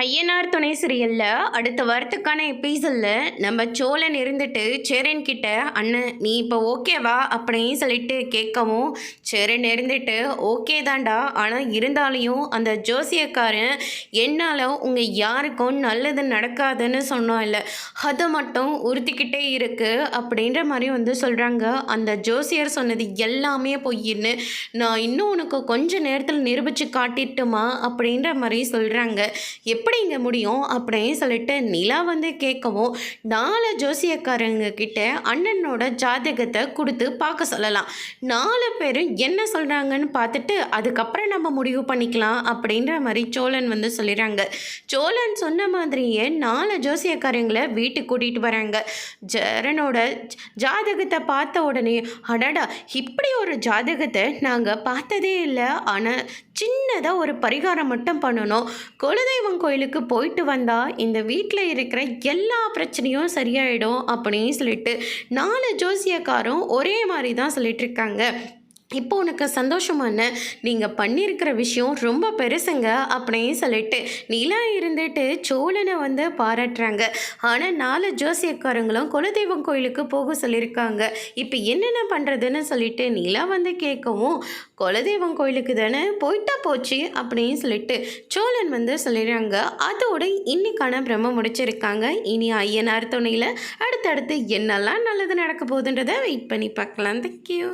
ஐயனார் துணை சீரியல்ல அடுத்த வாரத்துக்கான எபிசோடில் நம்ம சோழன் இருந்துட்டு சேரன் கிட்ட அண்ணன் நீ இப்போ ஓகேவா அப்படின்னு சொல்லிட்டு கேட்கவும் சேரன் இருந்துட்டு ஓகே தான்டா ஆனால் இருந்தாலையும் அந்த ஜோசியக்காரன் என்னால் உங்கள் யாருக்கும் நல்லது நடக்காதுன்னு சொன்னோம் இல்லை அதை மட்டும் உறுத்திக்கிட்டே இருக்கு அப்படின்ற மாதிரி சொல்கிறாங்க. அந்த ஜோசியர் சொன்னது எல்லாமே பொய்ன்னு நான் இன்னும் உனக்கு கொஞ்ச நேரத்தில் நிரூபித்து காட்டிட்டுமா அப்படின்ற மாதிரி சொல்கிறாங்க. எப்படிங்க முடியும் அப்படின்னு சொல்லிட்டு நிலா கேட்கவும் 4 ஜோசியக்காரங்க கிட்ட அண்ணனோட ஜாதகத்தை கொடுத்து பார்க்க சொல்லலாம். 4 பேரும் என்ன சொல்கிறாங்கன்னு பார்த்துட்டு அதுக்கப்புறம் நம்ம முடிவு பண்ணிக்கலாம் அப்படின்ற மாதிரி சோழன் சொல்லிடுறாங்க. சோழன் சொன்ன மாதிரியே 4 ஜோசியக்காரங்களை வீட்டுக்கு கூட்டிகிட்டு வராங்க. ஜரனோட ஜாதகத்தை பார்த்த உடனே அடடா இப்படி ஒரு ஜாதகத்தை நாங்கள் பார்த்ததே இல்லை, ஆனால் சின்னதாக ஒரு பரிகாரம் மட்டும் பண்ணணும், குலதெய்வம் கோயிலுக்கு போயிட்டு வந்தால் இந்த வீட்டில் இருக்கிற எல்லா பிரச்சனையும் சரியாயிடும் அப்படின்னு சொல்லிட்டு 4 ஜோசியக்காரும் ஒரே மாதிரி தான் சொல்லிட்டு இருக்காங்க. இப்போ உனக்கு சந்தோஷமான நீங்கள் பண்ணியிருக்கிற விஷயம் ரொம்ப பெருசுங்க அப்படின்னு சொல்லிட்டு நிலா இருந்துட்டு சோழனை பாராட்டுறாங்க. ஆனால் 4 ஜோசியக்காரங்களும் குலதெய்வம் கோயிலுக்கு போக சொல்லியிருக்காங்க. இப்போ என்னென்ன பண்ணுறதுன்னு சொல்லிட்டு நிலா கேட்கவும் குலதெய்வம் கோயிலுக்கு தானே போயிட்டா போச்சு அப்படின்னு சொல்லிட்டு சோழன் சொல்லிடுறாங்க. அதோட இன்னைக்கான பிரம்ம முடிச்சிருக்காங்க. இனி ஐயனார் துணையில் அடுத்தடுத்து என்னெல்லாம் நல்லது நடக்க போகுதுன்றதை வெயிட் பண்ணி பார்க்கலாம். தேங்க்யூ.